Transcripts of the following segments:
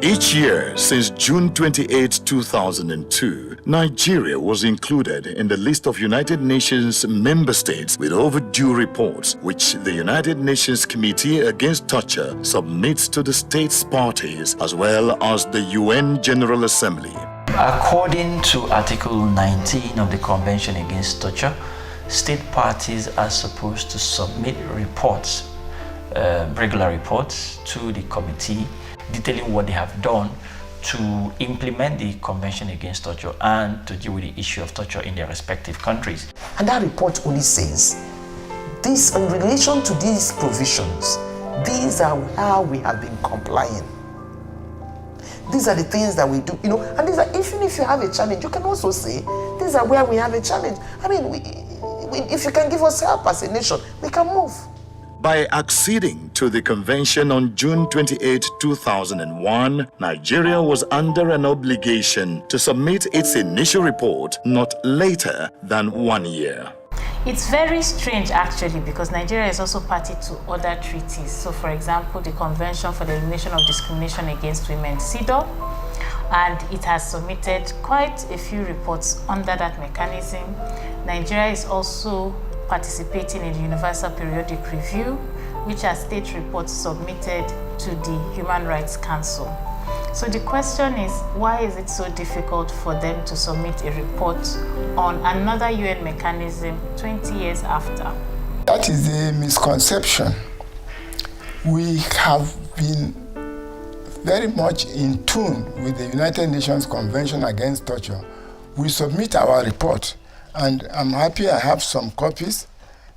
Each year since June 28, 2002, Nigeria was included in the list of United Nations member states with overdue reports, which the United Nations Committee Against Torture submits to the states parties as well as the UN General Assembly. According to Article 19 of the Convention Against Torture, state parties are supposed to submit reports, regular reports, to the committee detailing what they have done to implement the Convention Against Torture and to deal with the issue of torture in their respective countries. And that report only says, this in relation to these provisions, these are how we have been complying. These are the things that we do, and these are, even if you have a challenge, you can also say, these are where we have a challenge. I mean, if you can give us help as a nation, we can move. By acceding to the convention on June 28, 2001, Nigeria was under an obligation to submit its initial report not later than 1 year. It's very strange actually, because Nigeria is also party to other treaties. So for example, the Convention for the Elimination of Discrimination Against Women, CEDAW, and it has submitted quite a few reports under that mechanism. Nigeria is also participating in the Universal Periodic Review, which are state reports submitted to the Human Rights Council. So the question is, why is it so difficult for them to submit a report on another UN mechanism 20 years after? That is a misconception. We have been very much in tune with the United Nations Convention Against Torture. We submit our report, and I'm happy I have some copies.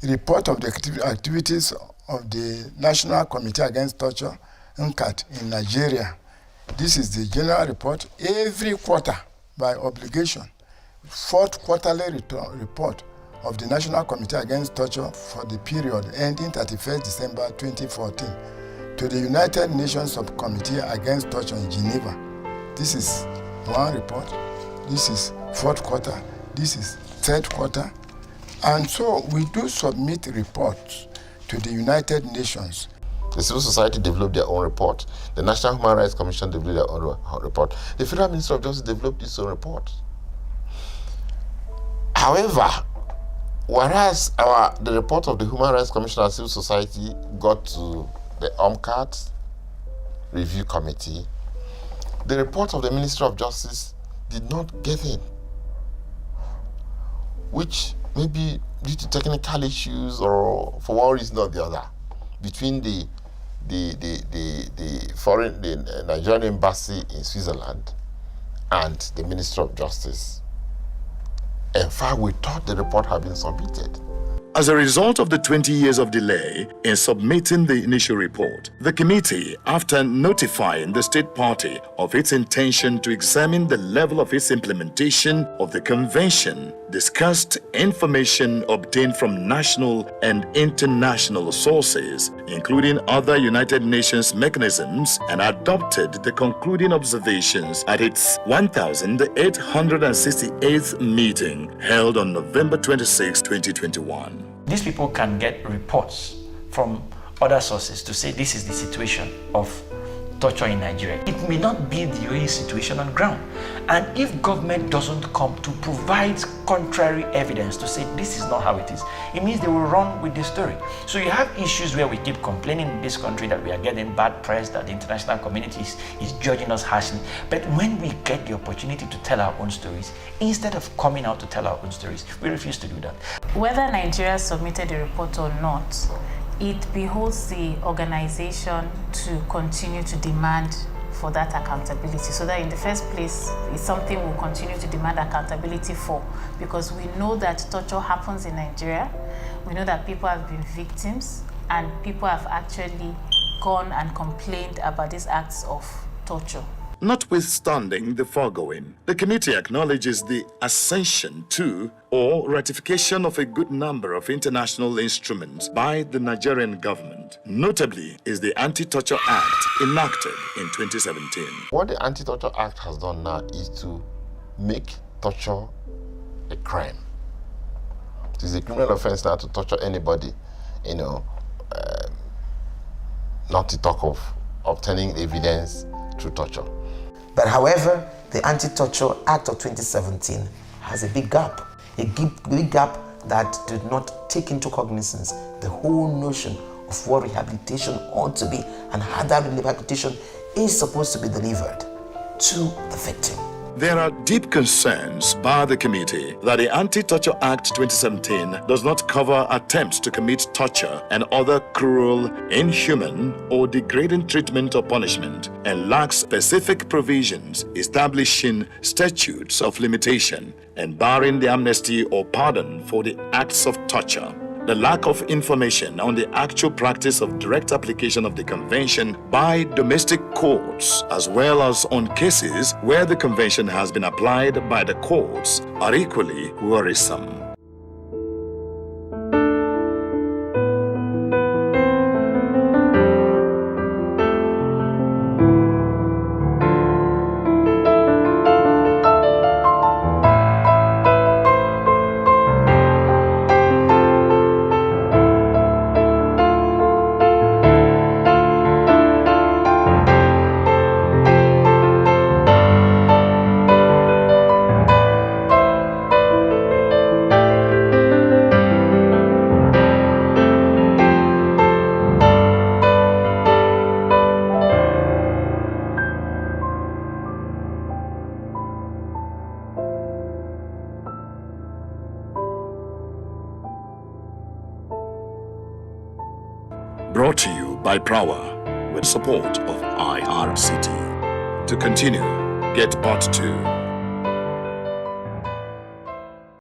Report of the activities of the National Committee Against Torture, NCAT, in Nigeria. This is the general report every quarter by obligation. Fourth quarterly report of the National Committee Against Torture for the period ending 31st December 2014 to the United Nations Subcommittee Against Torture in Geneva. This is one report. This is fourth quarter. This is third quarter. And so we do submit reports to the United Nations. The civil society developed their own report. The National Human Rights Commission developed their own report. The Federal Ministry of Justice developed its own report. However, whereas the report of the Human Rights Commission and civil society got to the UMCAT Review Committee, the report of the Ministry of Justice did not get in, which maybe due to technical issues or for one reason or the other, between the Nigerian embassy in Switzerland and the Ministry of Justice. In fact, we thought the report had been submitted. As a result of the 20 years of delay in submitting the initial report, the committee, after notifying the state party of its intention to examine the level of its implementation of the convention, discussed information obtained from national and international sources, including other United Nations mechanisms, and adopted the concluding observations at its 1868th meeting held on November 26, 2021. These people can get reports from other sources to say this is the situation of torture in Nigeria. It may not be the real situation on ground. And if government doesn't come to provide contrary evidence to say this is not how it is, it means they will run with the story. So you have issues where we keep complaining in this country that we are getting bad press, that the international community is judging us harshly. But when we get the opportunity to tell our own stories, instead of coming out to tell our own stories, we refuse to do that. Whether Nigeria submitted a report or not, it beholds the organization to continue to demand for that accountability, so that in the first place, it's something we'll continue to demand accountability for, because we know that torture happens in Nigeria. We know that people have been victims, and people have actually gone and complained about these acts of torture. Notwithstanding the foregoing, the committee acknowledges the accession to or ratification of a good number of international instruments by the Nigerian government. Notably is the Anti-Torture Act enacted in 2017. What the Anti-Torture Act has done now is to make torture a crime. It is a criminal offense now to torture anybody, not to talk of obtaining evidence through torture. But however, the Anti-Torture Act of 2017 has a big gap. A big gap that did not take into cognizance the whole notion of what rehabilitation ought to be and how that rehabilitation is supposed to be delivered to the victim. There are deep concerns by the committee that the Anti-Torture Act 2017 does not cover attempts to commit torture and other cruel, inhuman, or degrading treatment or punishment and lacks specific provisions establishing statutes of limitation and barring the amnesty or pardon for the acts of torture. The lack of information on the actual practice of direct application of the convention by domestic courts, as well as on cases where the convention has been applied by the courts, are equally worrisome. Brought to you by Prawa with support of IRCT. To continue, get Part 2.